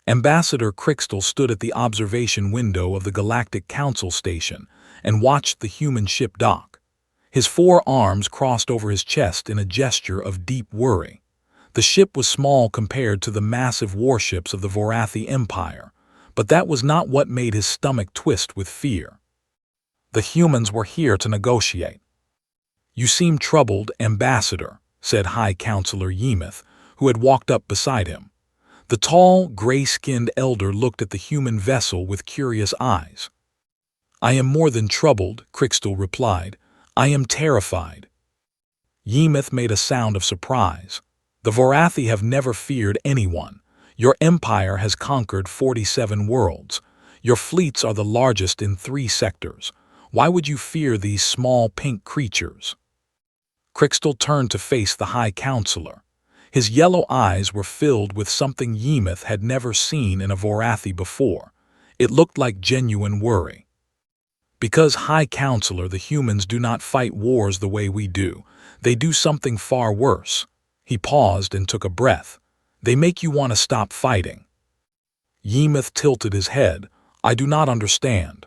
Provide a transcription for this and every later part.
Ambassador Crystal stood at the observation window of the Galactic Council station and watched the human ship dock. His 4 arms crossed over his chest in a gesture of deep worry. The ship was small compared to the massive warships of the Vorathi Empire, but that was not what made his stomach twist with fear. The humans were here to negotiate. "You seem troubled, Ambassador," said High Counselor Yemeth, who had walked up beside him. The tall, gray-skinned elder looked at the human vessel with curious eyes. "I am more than troubled," Crystal replied. "I am terrified." Yemeth made a sound of surprise. "The Vorathi have never feared anyone. Your empire has conquered 47 worlds. Your fleets are the largest in 3 sectors. Why would you fear these small pink creatures?" Crystal turned to face the High Counselor. His yellow eyes were filled with something Yemeth had never seen in a Vorathi before. It looked like genuine worry. "Because, High Counselor, the humans do not fight wars the way we do. They do something far worse." He paused and took a breath. "They make you want to stop fighting." Yemeth tilted his head. "I do not understand."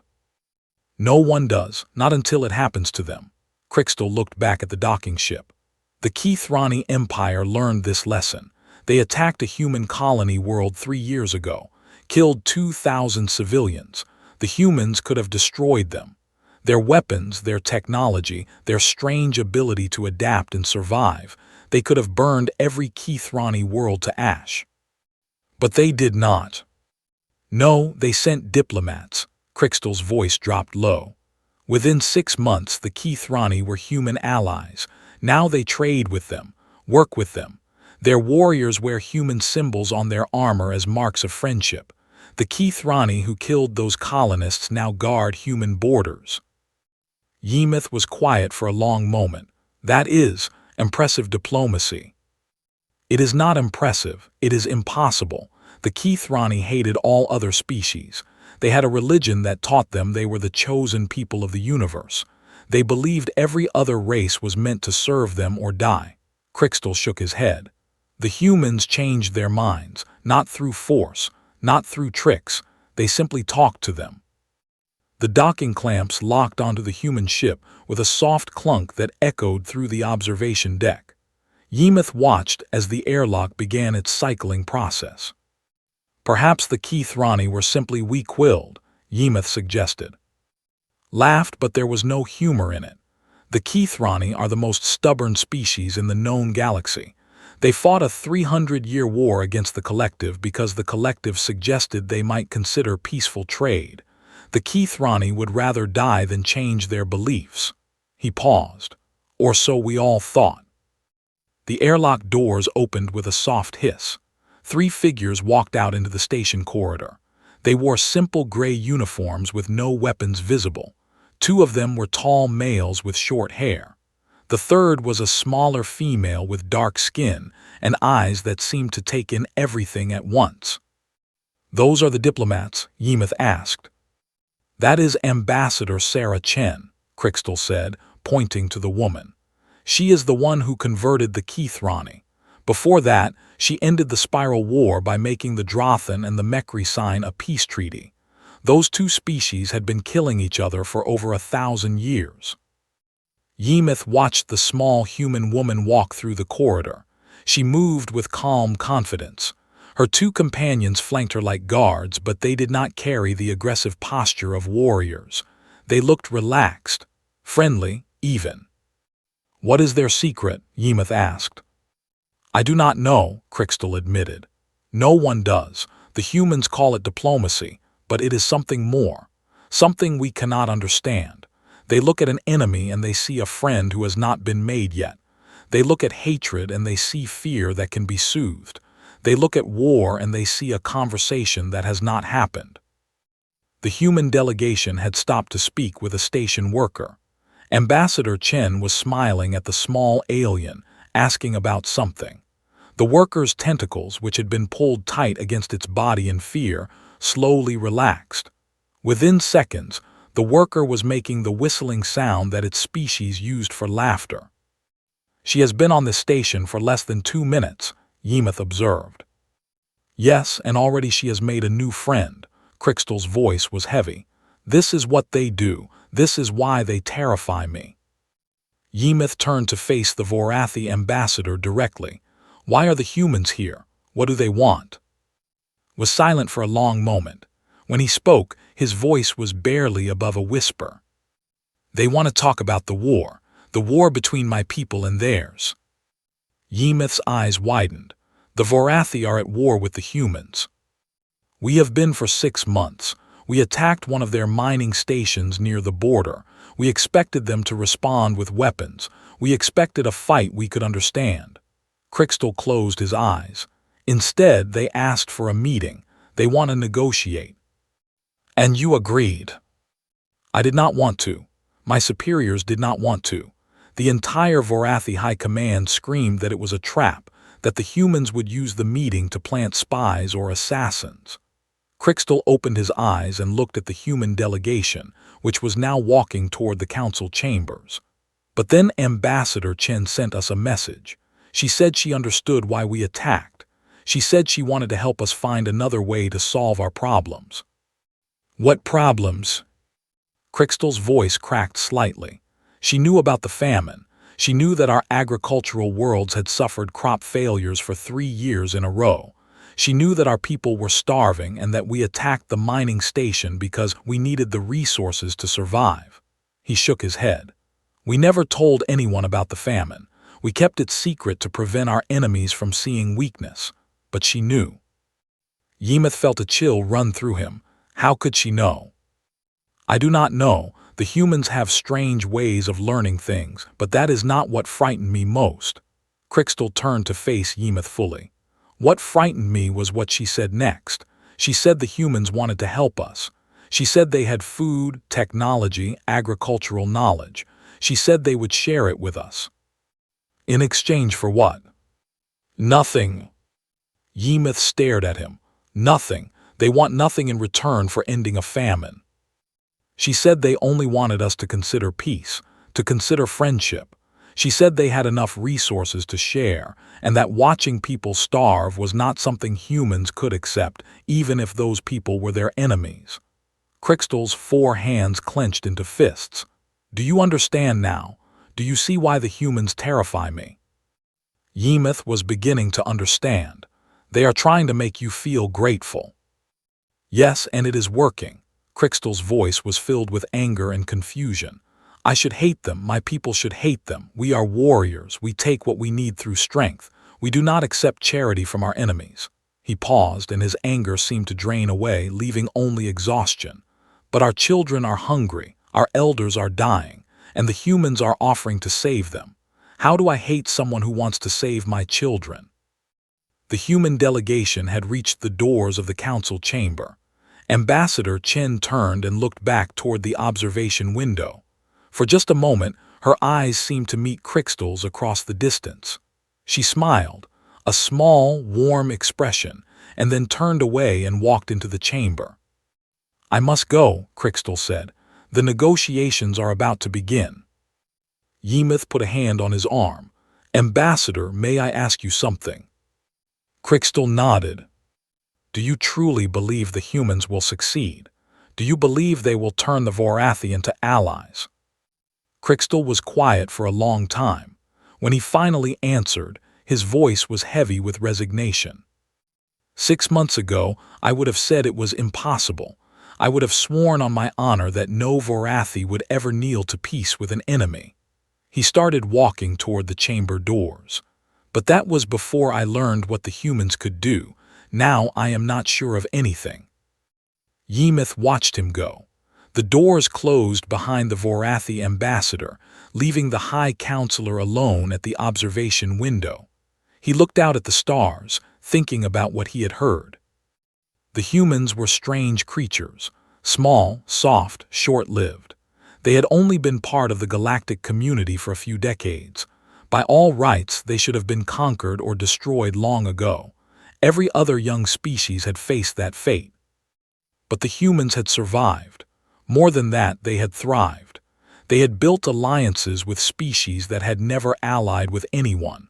"No one does, not until it happens to them." Crystal looked back at the docking ship. The Keithrani Empire learned this lesson. They attacked a human colony world 3 years ago, killed 2,000 civilians. The humans could have destroyed them. Their weapons, their technology, their strange ability to adapt and survive, they could have burned every Keithrani world to ash. But they did not. "No, they sent diplomats." Crystal's voice dropped low. "Within 6 months, the Keithrani were human allies. Now they trade with them, work with them. Their warriors wear human symbols on their armor as marks of friendship. The Keithrani who killed those colonists now guard human borders." Yemeth was quiet for a long moment. "That is impressive diplomacy." "It is not impressive, it is impossible." The Keithrani hated all other species. They had a religion that taught them they were the chosen people of the universe. They believed every other race was meant to serve them or die. Crystal shook his head. "The humans changed their minds, not through force, not through tricks. They simply talked to them." The docking clamps locked onto the human ship with a soft clunk that echoed through the observation deck. Yemeth watched as the airlock began its cycling process. "Perhaps the Keithrani were simply weak-willed," Yemeth suggested. Laughed, but there was no humor in it. "The Keithrani are the most stubborn species in the known galaxy. They fought a 300-year war against the Collective because the Collective suggested they might consider peaceful trade. The Keithrani would rather die than change their beliefs." He paused. "Or so we all thought." The airlock doors opened with a soft hiss. 3 figures walked out into the station corridor. They wore simple gray uniforms with no weapons visible. 2 of them were tall males with short hair. The third was a smaller female with dark skin and eyes that seemed to take in everything at once. "Those are the diplomats?" Yemeth asked. "That is Ambassador Sarah Chen," Crystal said, pointing to the woman. "She is the one who converted the Keithrani. Before that, she ended the Spiral War by making the Drothan and the Mekri sign a peace treaty. Those 2 species had been killing each other for over 1,000 years." Yemeth watched the small human woman walk through the corridor. She moved with calm confidence. Her 2 companions flanked her like guards, but they did not carry the aggressive posture of warriors. They looked relaxed, friendly, even. "What is their secret?" Yemeth asked. "I do not know," Crystal admitted. "No one does. The humans call it diplomacy, but it is something more, something we cannot understand. They look at an enemy and they see a friend who has not been made yet. They look at hatred and they see fear that can be soothed. They look at war and they see a conversation that has not happened." The human delegation had stopped to speak with a station worker. Ambassador Chen was smiling at the small alien, asking about something. The worker's tentacles, which had been pulled tight against its body in fear, slowly relaxed. Within seconds, the worker was making the whistling sound that its species used for laughter. "She has been on this station for less than 2 minutes," Yemeth observed. Yes, and already she has made a new friend. Crystal's voice was heavy. This is what they do. This is why they terrify me. Yemith turned to face the Vorathi ambassador directly. Why are the humans here? What do they want? Was silent for a long moment. When he spoke, his voice was barely above a whisper. They want to talk about the war between my people and theirs. Yemith's eyes widened. The Vorathi are at war with the humans. We have been for 6 months. We attacked one of their mining stations near the border. We expected them to respond with weapons. We expected a fight we could understand. Crystal closed his eyes. Instead, they asked for a meeting. They want to negotiate. And you agreed. I did not want to. My superiors did not want to. The entire Vorathi High Command screamed that it was a trap, that the humans would use the meeting to plant spies or assassins. Crystal opened his eyes and looked at the human delegation, which was now walking toward the council chambers. But then Ambassador Chen sent us a message. She said she understood why we attacked. She said she wanted to help us find another way to solve our problems. What problems? Crystal's voice cracked slightly. She knew about the famine. She knew that our agricultural worlds had suffered crop failures for 3 years in a row. She knew that our people were starving and that we attacked the mining station because we needed the resources to survive. He shook his head. We never told anyone about the famine. We kept it secret to prevent our enemies from seeing weakness. But she knew. Yemith felt a chill run through him. How could she know? I do not know. The humans have strange ways of learning things, but that is not what frightened me most. Crystal turned to face Yemith fully. What frightened me was what she said next. She said the humans wanted to help us. She said they had food, technology, agricultural knowledge. She said they would share it with us. In exchange for what? Nothing. Yemith stared at him. Nothing. They want nothing in return for ending a famine. She said they only wanted us to consider peace, to consider friendship. She said they had enough resources to share, and that watching people starve was not something humans could accept, even if those people were their enemies. Crystal's 4 hands clenched into fists. Do you understand now? Do you see why the humans terrify me? Yemith was beginning to understand. They are trying to make you feel grateful. Yes, and it is working. Crystal's voice was filled with anger and confusion. I should hate them. My people should hate them. We are warriors. We take what we need through strength. We do not accept charity from our enemies. He paused, and his anger seemed to drain away, leaving only exhaustion. But our children are hungry. Our elders are dying, and the humans are offering to save them. How do I hate someone who wants to save my children? The human delegation had reached the doors of the council chamber. Ambassador Chen turned and looked back toward the observation window. For just a moment, her eyes seemed to meet Crystal's across the distance. She smiled, a small, warm expression, and then turned away and walked into the chamber. I must go, Crystal said. The negotiations are about to begin. Yemith put a hand on his arm. Ambassador, may I ask you something? Crystal nodded. Do you truly believe the humans will succeed? Do you believe they will turn the Vorathi into allies? Crystal was quiet for a long time. When he finally answered, his voice was heavy with resignation. 6 months ago, I would have said it was impossible. I would have sworn on my honor that no Vorathi would ever kneel to peace with an enemy. He started walking toward the chamber doors. But that was before I learned what the humans could do. Now I am not sure of anything. Yemith watched him go. The doors closed behind the Vorathi ambassador, leaving the High Counselor alone at the observation window. He looked out at the stars, thinking about what he had heard. The humans were strange creatures, small, soft, short-lived. They had only been part of the galactic community for a few decades. By all rights, they should have been conquered or destroyed long ago. Every other young species had faced that fate. But the humans had survived. More than that, they had thrived. They had built alliances with species that had never allied with anyone.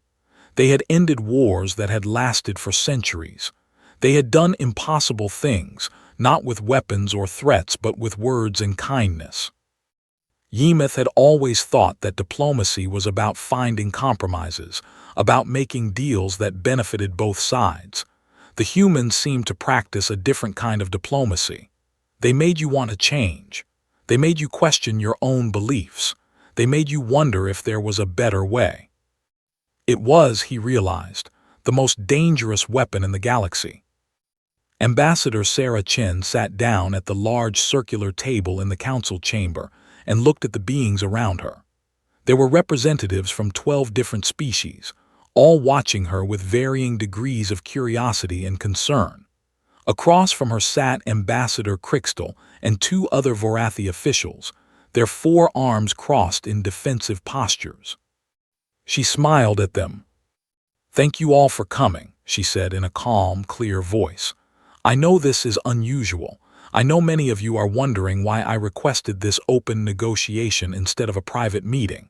They had ended wars that had lasted for centuries. They had done impossible things, not with weapons or threats but with words and kindness. Yemeth had always thought that diplomacy was about finding compromises, about making deals that benefited both sides. The humans seemed to practice a different kind of diplomacy. They made you want to change. They made you question your own beliefs. They made you wonder if there was a better way. It was, he realized, the most dangerous weapon in the galaxy. Ambassador Sarah Chen sat down at the large circular table in the council chamber and looked at the beings around her. There were representatives from 12 different species, all watching her with varying degrees of curiosity and concern. Across from her sat Ambassador Crixtal and 2 other Vorathi officials, their forearms crossed in defensive postures. She smiled at them. "Thank you all for coming," she said in a calm, clear voice. "I know this is unusual. I know many of you are wondering why I requested this open negotiation instead of a private meeting."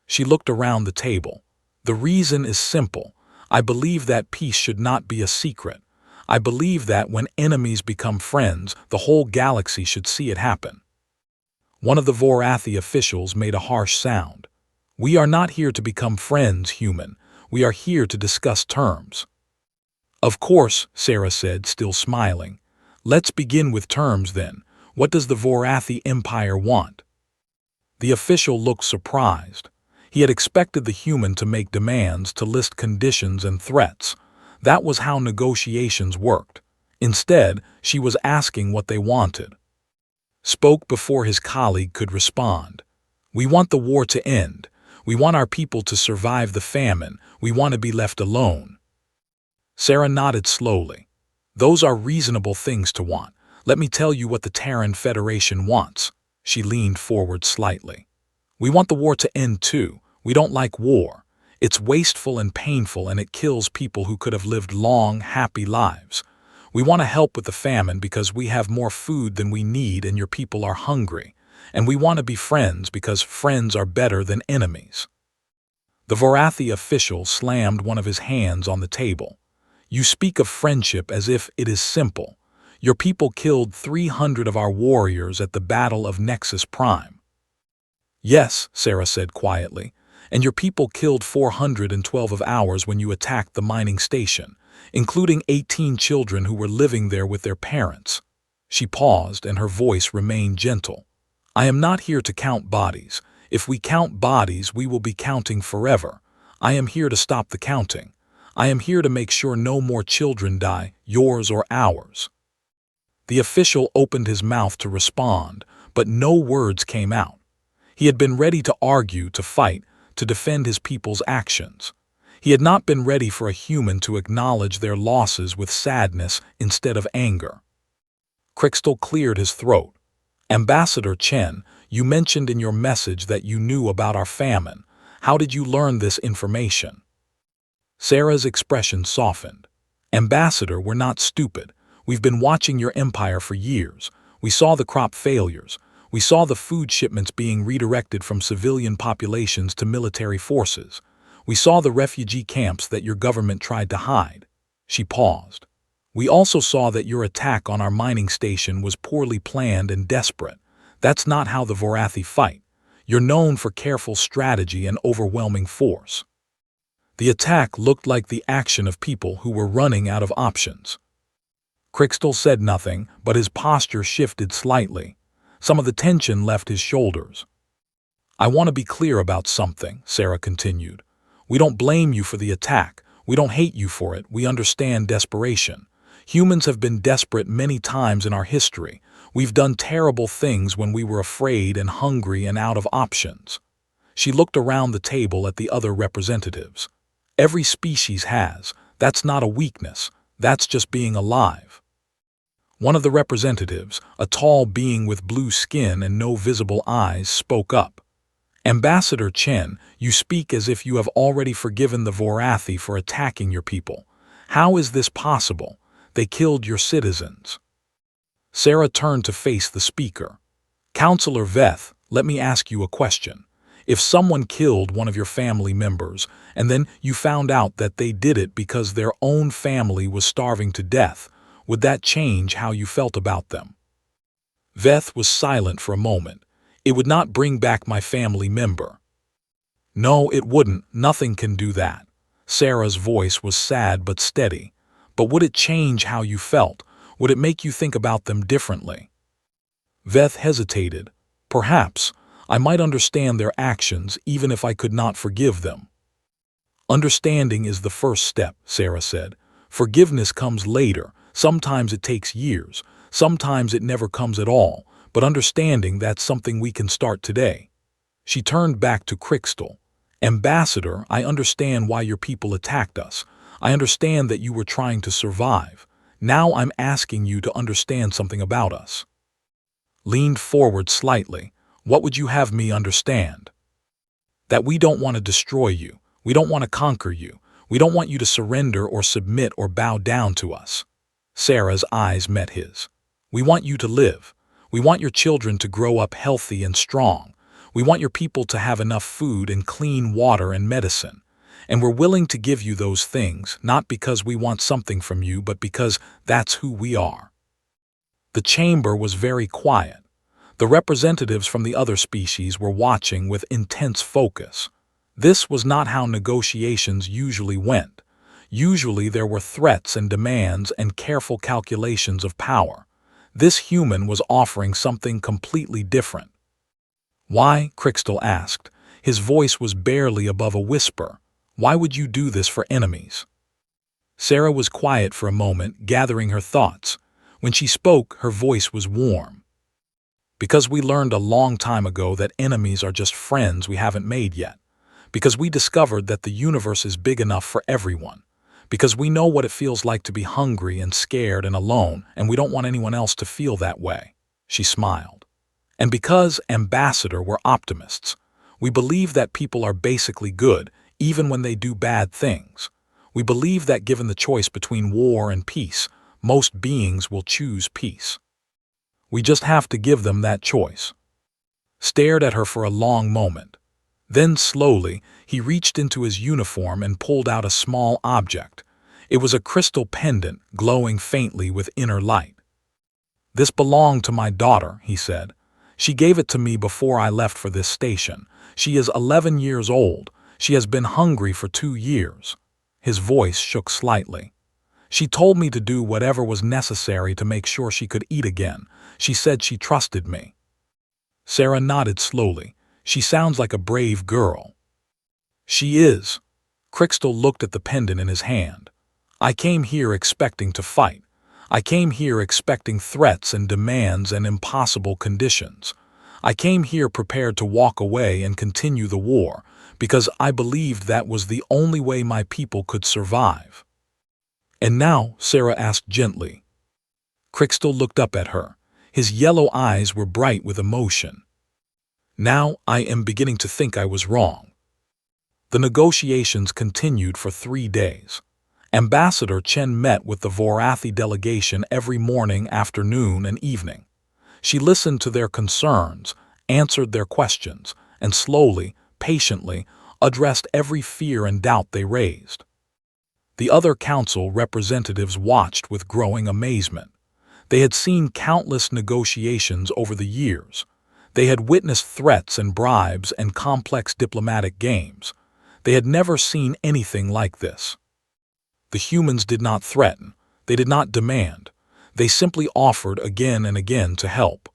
She looked around the table. "The reason is simple. I believe that peace should not be a secret. I believe that when enemies become friends, the whole galaxy should see it happen." One of the Vorathi officials made a harsh sound. "We are not here to become friends, human. We are here to discuss terms." "Of course," Sarah said, still smiling. "Let's begin with terms then. What does the Vorathi Empire want?" The official looked surprised. He had expected the human to make demands, to list conditions and threats. That was how negotiations worked. Instead, she was asking what they wanted. Spoke before his colleague could respond. "We want the war to end. We want our people to survive the famine. We want to be left alone." Sarah nodded slowly. "Those are reasonable things to want. Let me tell you what the Terran Federation wants." She leaned forward slightly. "We want the war to end too. We don't like war. It's wasteful and painful, and it kills people who could have lived long, happy lives. We want to help with the famine because we have more food than we need and your people are hungry. And we want to be friends because friends are better than enemies." The Vorathi official slammed one of his hands on the table. "You speak of friendship as if it is simple. Your people killed 300 of our warriors at the Battle of Nexus Prime." "Yes," Sarah said quietly, "and your people killed 412 of ours when you attacked the mining station, including 18 children who were living there with their parents." She paused, and her voice remained gentle. "I am not here to count bodies. If we count bodies, we will be counting forever. I am here to stop the counting. I am here to make sure no more children die, yours or ours." The official opened his mouth to respond, but no words came out. He had been ready to argue, to fight, to defend his people's actions. He had not been ready for a human to acknowledge their losses with sadness instead of anger. Crixtal cleared his throat. "Ambassador Chen, you mentioned in your message that you knew about our famine. How did you learn this information?" Sarah's expression softened. "Ambassador, we're not stupid. We've been watching your empire for years. We saw the crop failures. We saw the food shipments being redirected from civilian populations to military forces. We saw the refugee camps that your government tried to hide." She paused. "We also saw that your attack on our mining station was poorly planned and desperate. That's not how the Vorathi fight. You're known for careful strategy and overwhelming force." The attack looked like the action of people who were running out of options. Crixtal said nothing, but his posture shifted slightly. Some of the tension left his shoulders. "I want to be clear about something," Sarah continued. "We don't blame you for the attack. We don't hate you for it. We understand desperation. Humans have been desperate many times in our history. We've done terrible things when we were afraid and hungry and out of options." She looked around the table at the other representatives. "Every species has. That's not a weakness. That's just being alive." One of the representatives, a tall being with blue skin and no visible eyes, spoke up. "Ambassador Chen, you speak as if you have already forgiven the Vorathi for attacking your people. How is this possible? They killed your citizens." Sarah turned to face the speaker. "Counselor Veth, let me ask you a question. If someone killed one of your family members, and then you found out that they did it because their own family was starving to death, Would that change how you felt about them? Veth was silent for a moment. It would not bring back my family member. No, it wouldn't. Nothing can do that. Sarah's voice was sad but steady. But would it change how you felt? Would it make you think about them differently? Veth hesitated. Perhaps. I might understand their actions even if I could not forgive them. Understanding is the first step, Sarah said. Forgiveness comes later. Sometimes it takes years. Sometimes it never comes at all. But understanding, that's something we can start today. She turned back to Crystal. Ambassador, I understand why your people attacked us. I understand that you were trying to survive. Now I'm asking you to understand something about us. Leaned forward slightly. What would you have me understand? That we don't want to destroy you. We don't want to conquer you. We don't want you to surrender or submit or bow down to us. Sarah's eyes met his. We want you to live. We want your children to grow up healthy and strong. We want your people to have enough food and clean water and medicine. And we're willing to give you those things, not because we want something from you, but because that's who we are. The chamber was very quiet. The representatives from the other species were watching with intense focus. This was not how negotiations usually went. Usually there were threats and demands and careful calculations of power. This human was offering something completely different. Why? Crystal asked. His voice was barely above a whisper. Why would you do this for enemies? Sarah was quiet for a moment, gathering her thoughts. When she spoke, her voice was warm. Because we learned a long time ago that enemies are just friends we haven't made yet. Because we discovered that the universe is big enough for everyone. Because we know what it feels like to be hungry and scared and alone, and we don't want anyone else to feel that way. She smiled. And because, Ambassador, we're optimists. We believe that people are basically good, even when they do bad things. We believe that given the choice between war and peace, most beings will choose peace. We just have to give them that choice. Stared at her for a long moment. Then slowly, he reached into his uniform and pulled out a small object. It was a crystal pendant, glowing faintly with inner light. This belonged to my daughter, he said. She gave it to me before I left for this station. She is 11 years old. She has been hungry for 2 years. His voice shook slightly. She told me to do whatever was necessary to make sure she could eat again. She said she trusted me. Sarah nodded slowly. She sounds like a brave girl. She is. Crystal looked at the pendant in his hand. I came here expecting to fight. I came here expecting threats and demands and impossible conditions. I came here prepared to walk away and continue the war, because I believed that was the only way my people could survive. And now, Sarah asked gently. Crystal looked up at her. His yellow eyes were bright with emotion. Now I am beginning to think I was wrong. The negotiations continued for 3 days. Ambassador Chen met with the Vorathi delegation every morning, afternoon, and evening. She listened to their concerns, answered their questions, and slowly, patiently, addressed every fear and doubt they raised. The other council representatives watched with growing amazement. They had seen countless negotiations over the years. They had witnessed threats and bribes and complex diplomatic games. They had never seen anything like this. The humans did not threaten. They did not demand. They simply offered again and again to help.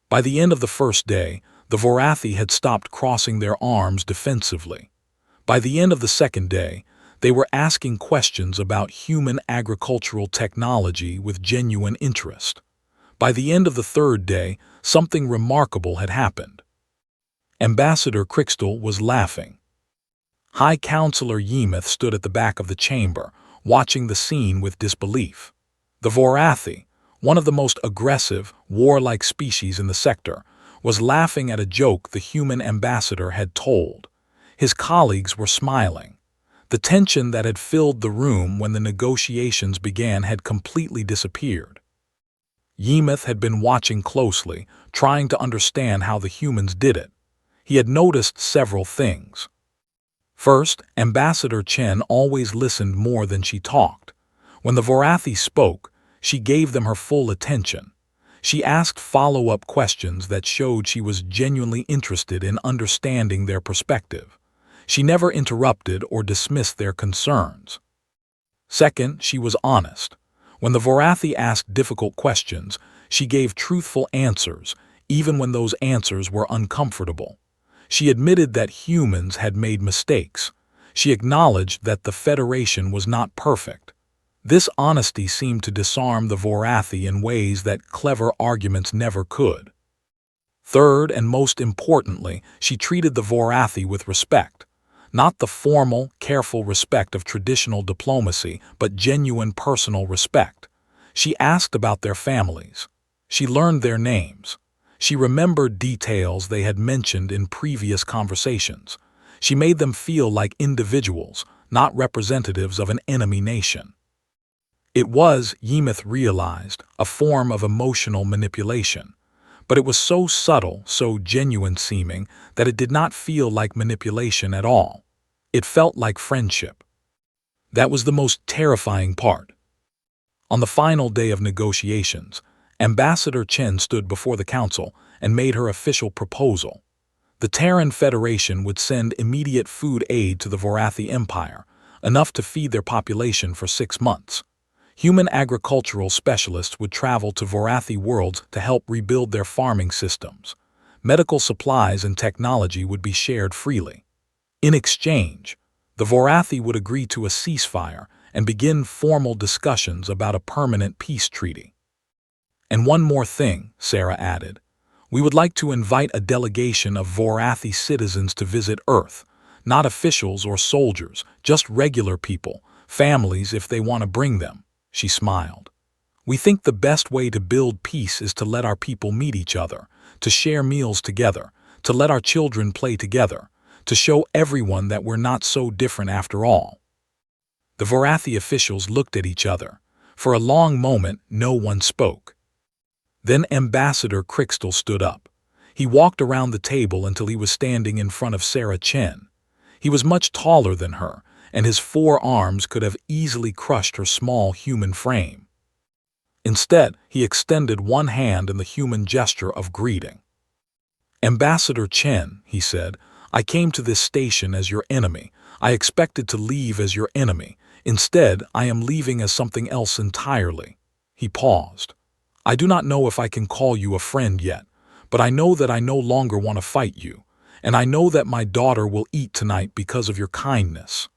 By the end of the first day, the Vorathi had stopped crossing their arms defensively. By the end of the second day, they were asking questions about human agricultural technology with genuine interest. By the end of the third day, something remarkable had happened. Ambassador Crystal was laughing. High Counselor Yemeth stood at the back of the chamber, watching the scene with disbelief. The Vorathi, one of the most aggressive, warlike species in the sector, was laughing at a joke the human ambassador had told. His colleagues were smiling. The tension that had filled the room when the negotiations began had completely disappeared. Yemeth had been watching closely, trying to understand how the humans did it. He had noticed several things. First, Ambassador Chen always listened more than she talked. When the Vorathi spoke, She gave them her full attention. She asked follow-up questions that showed she was genuinely interested in understanding their perspective. She never interrupted or dismissed their concerns. Second, she was honest. When the Vorathi asked difficult questions, she gave truthful answers, even when those answers were uncomfortable. She admitted that humans had made mistakes. She acknowledged that the Federation was not perfect. This honesty seemed to disarm the Vorathi in ways that clever arguments never could. Third, and most importantly, she treated the Vorathi with respect. Not the formal, careful respect of traditional diplomacy, but genuine personal respect. She asked about their families. She learned their names. She remembered details they had mentioned in previous conversations. She made them feel like individuals, not representatives of an enemy nation. It was, Yemeth realized, a form of emotional manipulation. But it was so subtle, so genuine-seeming, that it did not feel like manipulation at all. It felt like friendship. That was the most terrifying part. On the final day of negotiations, Ambassador Chen stood before the council and made her official proposal. The Terran Federation would send immediate food aid to the Vorathi Empire, enough to feed their population for 6 months. Human agricultural specialists would travel to Vorathi worlds to help rebuild their farming systems. Medical supplies and technology would be shared freely. In exchange, the Vorathi would agree to a ceasefire and begin formal discussions about a permanent peace treaty. And one more thing, Sarah added. We would like to invite a delegation of Vorathi citizens to visit Earth, not officials or soldiers, just regular people, families if they want to bring them. She smiled. We think the best way to build peace is to let our people meet each other, to share meals together, to let our children play together, to show everyone that we're not so different after all. The Vorathi officials looked at each other. For a long moment, no one spoke. Then Ambassador Crystal stood up. He walked around the table until he was standing in front of Sarah Chen. He was much taller than her, and his 4 arms could have easily crushed her small human frame. Instead, he extended one hand in the human gesture of greeting. Ambassador Chen, he said, I came to this station as your enemy. I expected to leave as your enemy. Instead, I am leaving as something else entirely. He paused. I do not know if I can call you a friend yet, but I know that I no longer want to fight you, and I know that my daughter will eat tonight because of your kindness.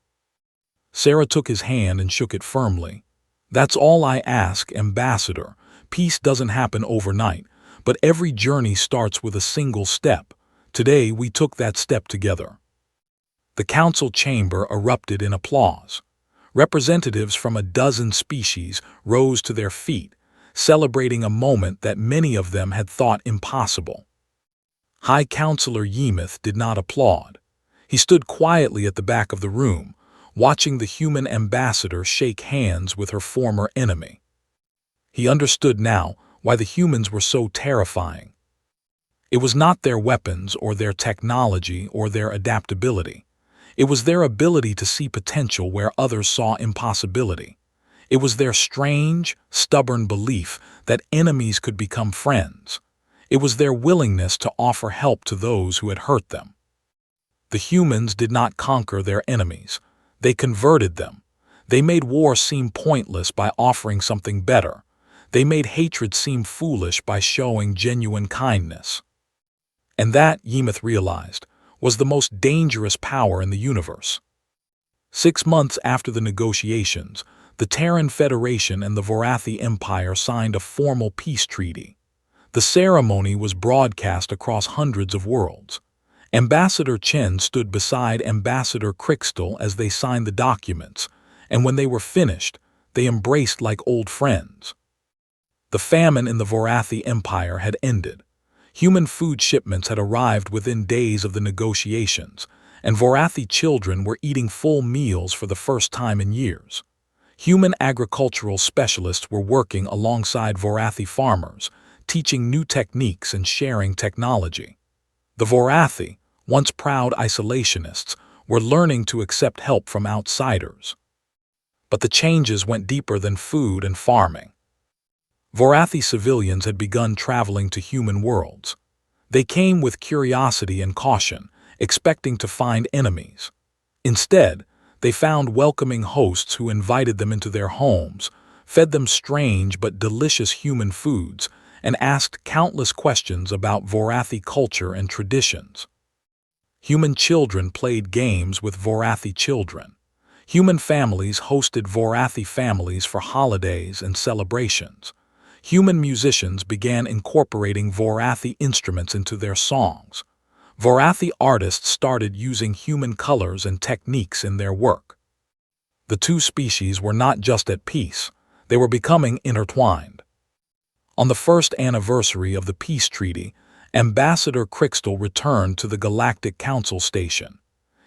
Sarah took his hand and shook it firmly. That's all I ask, Ambassador. Peace doesn't happen overnight, but every journey starts with a single step. Today we took that step together. The council chamber erupted in applause. Representatives from a dozen species rose to their feet, celebrating a moment that many of them had thought impossible. High Counselor Yemeth did not applaud. He stood quietly at the back of the room, watching the human ambassador shake hands with her former enemy. He understood now why the humans were so terrifying. It was not their weapons or their technology or their adaptability. It was their ability to see potential where others saw impossibility. It was their strange, stubborn belief that enemies could become friends. It was their willingness to offer help to those who had hurt them. The humans did not conquer their enemies. They converted them. They made war seem pointless by offering something better. They made hatred seem foolish by showing genuine kindness. And that, Yemeth realized, was the most dangerous power in the universe. 6 months after the negotiations, the Terran Federation and the Vorathi Empire signed a formal peace treaty. The ceremony was broadcast across hundreds of worlds. Ambassador Chen stood beside Ambassador Crystal as they signed the documents, and when they were finished, they embraced like old friends. The famine in the Vorathi Empire had ended. Human food shipments had arrived within days of the negotiations, and Vorathi children were eating full meals for the first time in years. Human agricultural specialists were working alongside Vorathi farmers, teaching new techniques and sharing technology. The Vorathi, once proud isolationists, were learning to accept help from outsiders. But the changes went deeper than food and farming. Vorathi civilians had begun traveling to human worlds. They came with curiosity and caution, expecting to find enemies. Instead, they found welcoming hosts who invited them into their homes, fed them strange but delicious human foods, and asked countless questions about Vorathi culture and traditions. Human children played games with Vorathi children. Human families hosted Vorathi families for holidays and celebrations. Human musicians began incorporating Vorathi instruments into their songs. Vorathi artists started using human colors and techniques in their work. The two species were not just at peace, they were becoming intertwined. On the first anniversary of the peace treaty, Ambassador Crystal returned to the Galactic Council Station.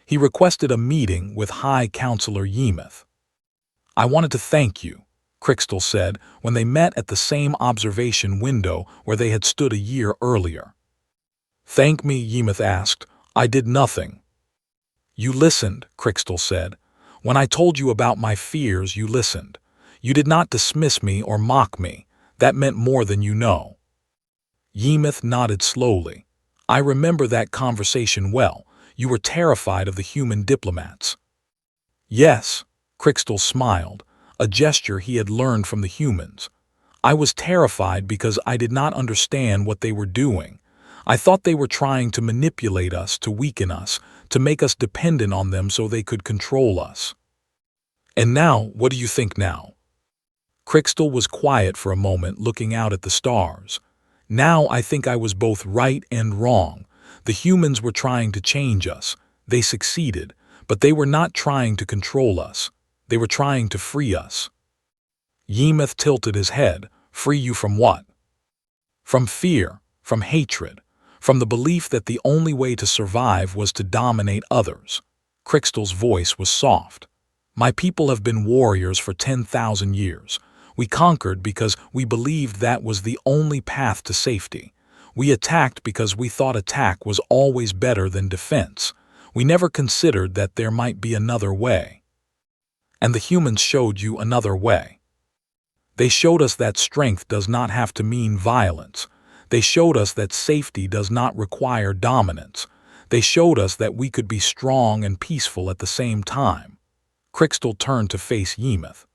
He requested a meeting with High Counselor Yemeth. "I wanted to thank you," Crystal said when they met at the same observation window where they had stood a year earlier. "Thank me," Yemeth asked. "I did nothing." "You listened," Crystal said. "When I told you about my fears, you listened. You did not dismiss me or mock me. That meant more than you know." Yemeth nodded slowly. "I remember that conversation well. You were terrified of the human diplomats." "Yes," Crystal smiled, a gesture he had learned from the humans. "I was terrified because I did not understand what they were doing. I thought they were trying to manipulate us, to weaken us, to make us dependent on them so they could control us." "And now, what do you think now?" Crystal was quiet for a moment, looking out at the stars. "Now I think I was both right and wrong. The humans were trying to change us. They succeeded, but they were not trying to control us. They were trying to free us." Yemeth tilted his head. "Free you from what?" "From fear, from hatred, from the belief that the only way to survive was to dominate others." Crystal's voice was soft. "My people have been warriors for 10,000 years. We conquered because we believed that was the only path to safety. We attacked because we thought attack was always better than defense. We never considered that there might be another way. And the humans showed you another way. They showed us that strength does not have to mean violence. They showed us that safety does not require dominance. They showed us that we could be strong and peaceful at the same time." Crystal turned to face Yemeth.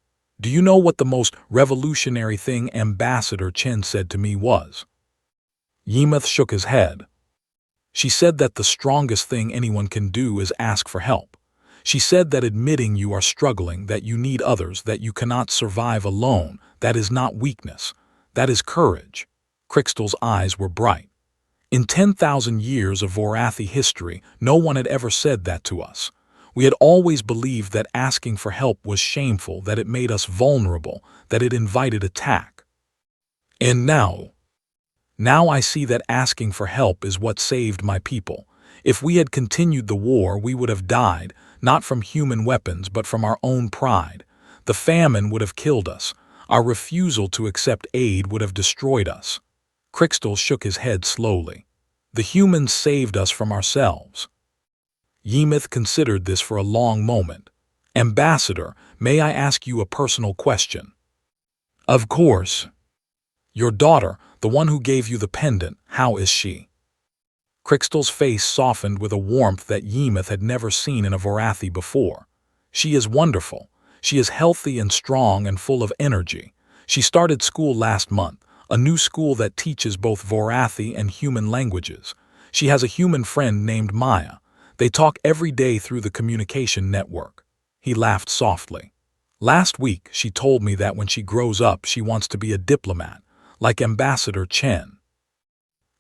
"Do you know what the most revolutionary thing Ambassador Chen said to me was?" Yemeth shook his head. "She said that the strongest thing anyone can do is ask for help. She said that admitting you are struggling, that you need others, that you cannot survive alone, that is not weakness. That is courage." Crystal's eyes were bright. "In 10,000 years of Vorathi history, no one had ever said that to us. We had always believed that asking for help was shameful, that it made us vulnerable, that it invited attack. And now I see that asking for help is what saved my people. If we had continued the war, we would have died, not from human weapons, but from our own pride. The famine would have killed us. Our refusal to accept aid would have destroyed us." Crystal shook his head slowly. "The humans saved us from ourselves." Yemeth considered this for a long moment. "Ambassador, may I ask you a personal question?" "Of course." "Your daughter, the one who gave you the pendant, how is she?" Crystal's face softened with a warmth that Yemeth had never seen in a Vorathi before. "She is wonderful. She is healthy and strong and full of energy. She started school last month, a new school that teaches both Vorathi and human languages. She has a human friend named Maya. They talk every day through the communication network." He laughed softly. "Last week, she told me that when she grows up, she wants to be a diplomat, like Ambassador Chen."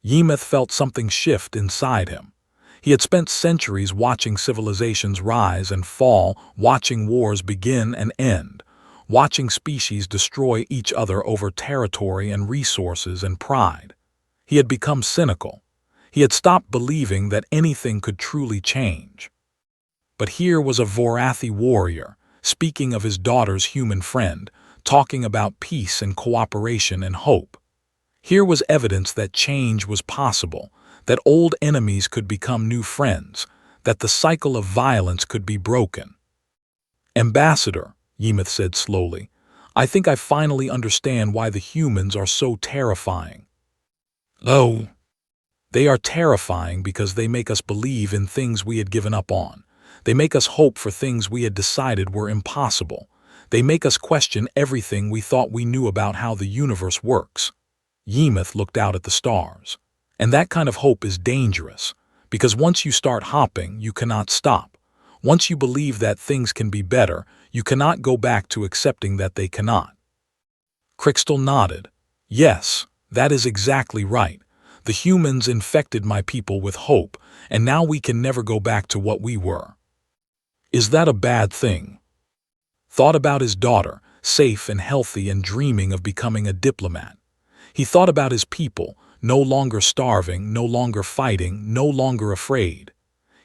Yemeth felt something shift inside him. He had spent centuries watching civilizations rise and fall, watching wars begin and end, watching species destroy each other over territory and resources and pride. He had become cynical. He had stopped believing that anything could truly change. But here was a Vorathi warrior, speaking of his daughter's human friend, talking about peace and cooperation and hope. Here was evidence that change was possible, that old enemies could become new friends, that the cycle of violence could be broken. "Ambassador," Yemeth said slowly, I think I finally understand why the humans are so terrifying. Oh, they are terrifying because they make us believe in things we had given up on. They make us hope for things we had decided were impossible. They make us question everything we thought we knew about how the universe works. Yemuth looked out at the stars. And that kind of hope is dangerous, because once you start hopping, you cannot stop. Once you believe that things can be better, you cannot go back to accepting that they cannot. Crystal nodded. Yes, that is exactly right. The humans infected my people with hope, and now we can never go back to what we were. Is that a bad thing? Thought about his daughter, safe and healthy and dreaming of becoming a diplomat. He thought about his people, no longer starving, no longer fighting, no longer afraid.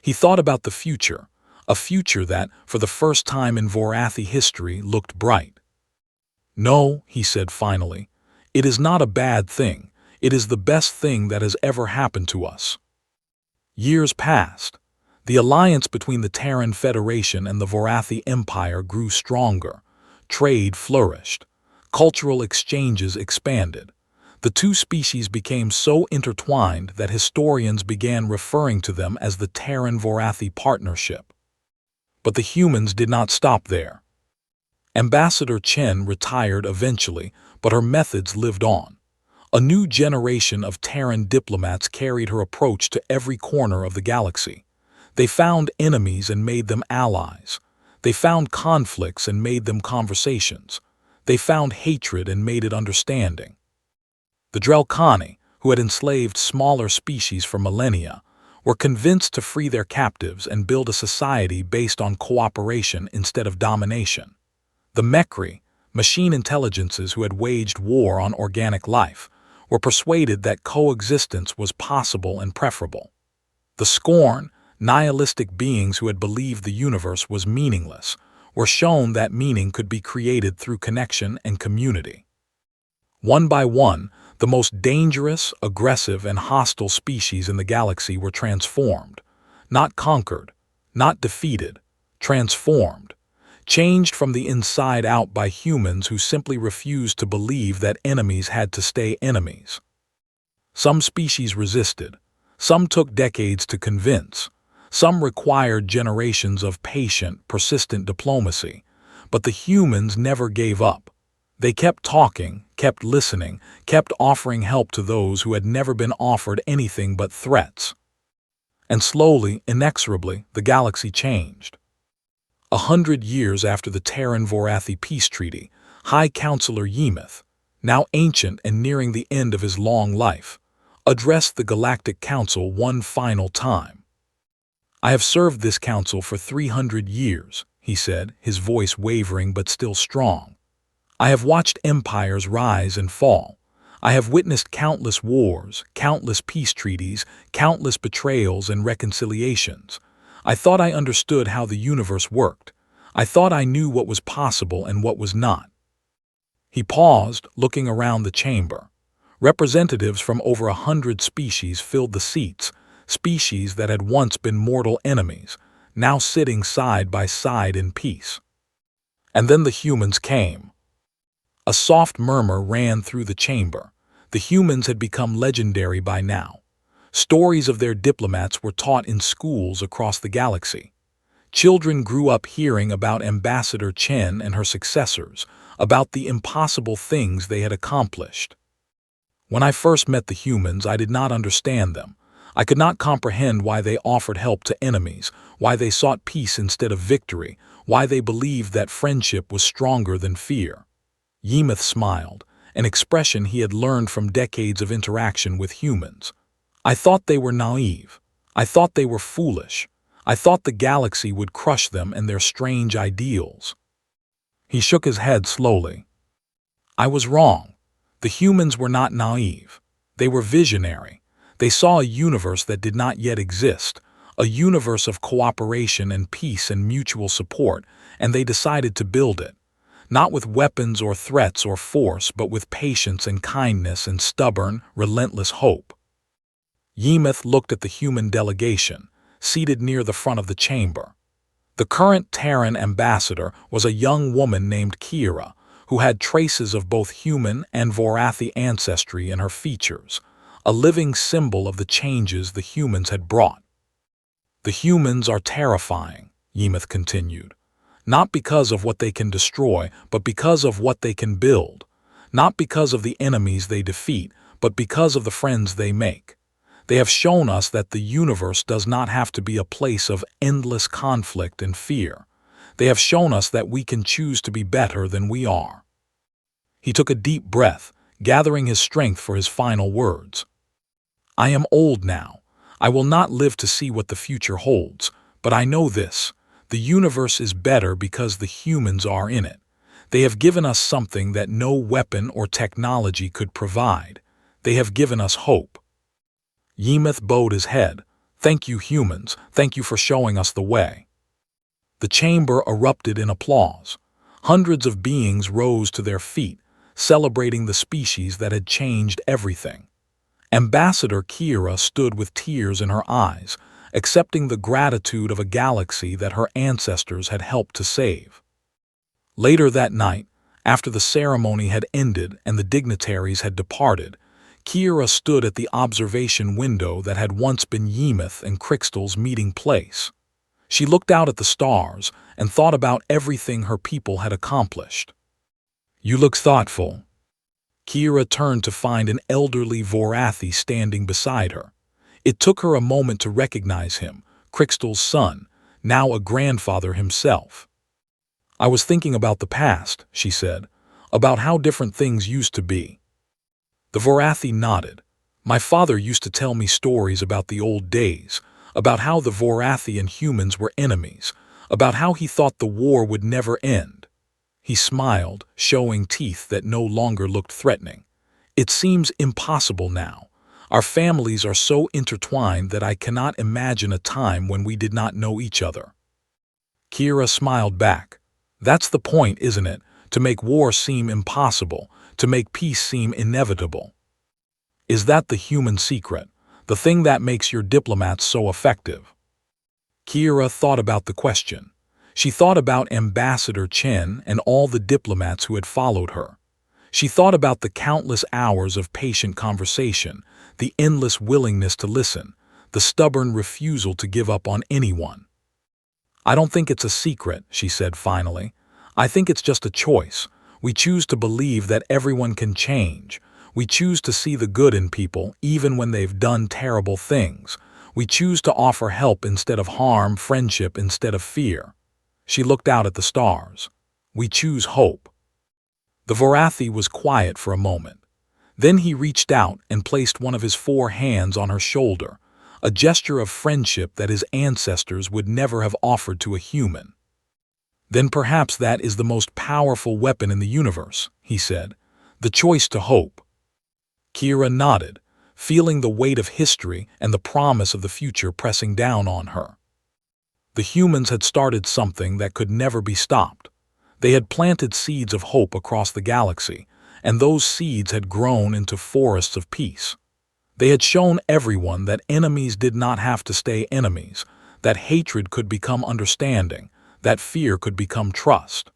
He thought about the future, a future that, for the first time in Vorathi history, looked bright. No, he said finally, it is not a bad thing. It is the best thing that has ever happened to us. Years passed. The alliance between the Terran Federation and the Vorathi Empire grew stronger. Trade flourished. Cultural exchanges expanded. The two species became so intertwined that historians began referring to them as the Terran-Vorathi Partnership. But the humans did not stop there. Ambassador Chen retired eventually, but her methods lived on. A new generation of Terran diplomats carried her approach to every corner of the galaxy. They found enemies and made them allies. They found conflicts and made them conversations. They found hatred and made it understanding. The Drelkani, who had enslaved smaller species for millennia, were convinced to free their captives and build a society based on cooperation instead of domination. The Mekri, machine intelligences who had waged war on organic life, were persuaded that coexistence was possible and preferable. The Scorn, nihilistic beings who had believed the universe was meaningless, were shown that meaning could be created through connection and community. One by one, the most dangerous, aggressive, and hostile species in the galaxy were transformed, not conquered, not defeated, transformed, changed from the inside out by humans who simply refused to believe that enemies had to stay enemies. Some species resisted, some took decades to convince, some required generations of patient, persistent diplomacy, but the humans never gave up. They kept talking, kept listening, kept offering help to those who had never been offered anything but threats. And slowly, inexorably, the galaxy changed. 100 years after the Terran-Vorathi peace treaty, High Counselor Yemuth, now ancient and nearing the end of his long life, addressed the Galactic Council one final time. I have served this council for 300 years, he said, his voice wavering but still strong. I have watched empires rise and fall. I have witnessed countless wars, countless peace treaties, countless betrayals and reconciliations. I thought I understood how the universe worked. I thought I knew what was possible and what was not. He paused, looking around the chamber. Representatives from over 100 species filled the seats, species that had once been mortal enemies, now sitting side by side in peace. And then the humans came. A soft murmur ran through the chamber. The humans had become legendary by now. Stories of their diplomats were taught in schools across the galaxy. Children grew up hearing about Ambassador Chen and her successors, about the impossible things they had accomplished. When I first met the humans, I did not understand them. I could not comprehend why they offered help to enemies, why they sought peace instead of victory, why they believed that friendship was stronger than fear. Yemuth smiled, an expression he had learned from decades of interaction with humans. I thought they were naive. I thought they were foolish. I thought the galaxy would crush them and their strange ideals. He shook his head slowly. I was wrong. The humans were not naive. They were visionary. They saw a universe that did not yet exist, a universe of cooperation and peace and mutual support, and they decided to build it. Not with weapons or threats or force, but with patience and kindness and stubborn, relentless hope. Yemuth looked at the human delegation, seated near the front of the chamber. The current Terran ambassador was a young woman named Kira, who had traces of both human and Vorathi ancestry in her features, a living symbol of the changes the humans had brought. "The humans are terrifying," Yemeth continued. "Not because of what they can destroy, but because of what they can build. Not because of the enemies they defeat, but because of the friends they make. They have shown us that the universe does not have to be a place of endless conflict and fear. They have shown us that we can choose to be better than we are." He took a deep breath, gathering his strength for his final words. "I am old now. I will not live to see what the future holds, but I know this: the universe is better because the humans are in it. They have given us something that no weapon or technology could provide. They have given us hope." Yemeth bowed his head. "Thank you, humans. Thank you for showing us the way." The chamber erupted in applause. Hundreds of beings rose to their feet, celebrating the species that had changed everything. Ambassador Kira stood with tears in her eyes, accepting the gratitude of a galaxy that her ancestors had helped to save. Later that night, after the ceremony had ended and the dignitaries had departed, Kira stood at the observation window that had once been Yemeth and Crystal's meeting place. She looked out at the stars and thought about everything her people had accomplished. "You look thoughtful." Kira turned to find an elderly Vorathi standing beside her. It took her a moment to recognize him, Crystal's son, now a grandfather himself. "I was thinking about the past," she said, "about how different things used to be." The Vorathi nodded. "My father used to tell me stories about the old days, about how the Vorathi and humans were enemies, about how he thought the war would never end." He smiled, showing teeth that no longer looked threatening. "It seems impossible now. Our families are so intertwined that I cannot imagine a time when we did not know each other." Kira smiled back. "That's the point, isn't it? To make war seem impossible, to make peace seem inevitable. Is that the human secret, the thing that makes your diplomats so effective?" Kira thought about the question. She thought about Ambassador Chen and all the diplomats who had followed her. She thought about the countless hours of patient conversation, the endless willingness to listen, the stubborn refusal to give up on anyone. "I don't think it's a secret," she said finally. "I think it's just a choice. We choose to believe that everyone can change. We choose to see the good in people even when they've done terrible things. We choose to offer help instead of harm, friendship instead of fear." She looked out at the stars. "We choose hope." The Vorathi was quiet for a moment. Then he reached out and placed one of his 4 hands on her shoulder, a gesture of friendship that his ancestors would never have offered to a human. "Then perhaps that is the most powerful weapon in the universe," he said, "the choice to hope." Kira nodded, feeling the weight of history and the promise of the future pressing down on her. The humans had started something that could never be stopped. They had planted seeds of hope across the galaxy, and those seeds had grown into forests of peace. They had shown everyone that enemies did not have to stay enemies, that hatred could become understanding, that fear could become trust.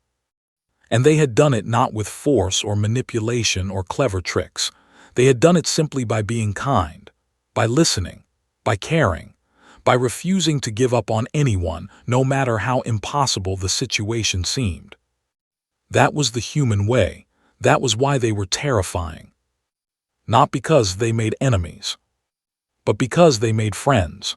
And they had done it not with force or manipulation or clever tricks. They had done it simply by being kind, by listening, by caring, by refusing to give up on anyone, no matter how impossible the situation seemed. That was the human way. That was why they were terrifying. Not because they made enemies, but because they made friends.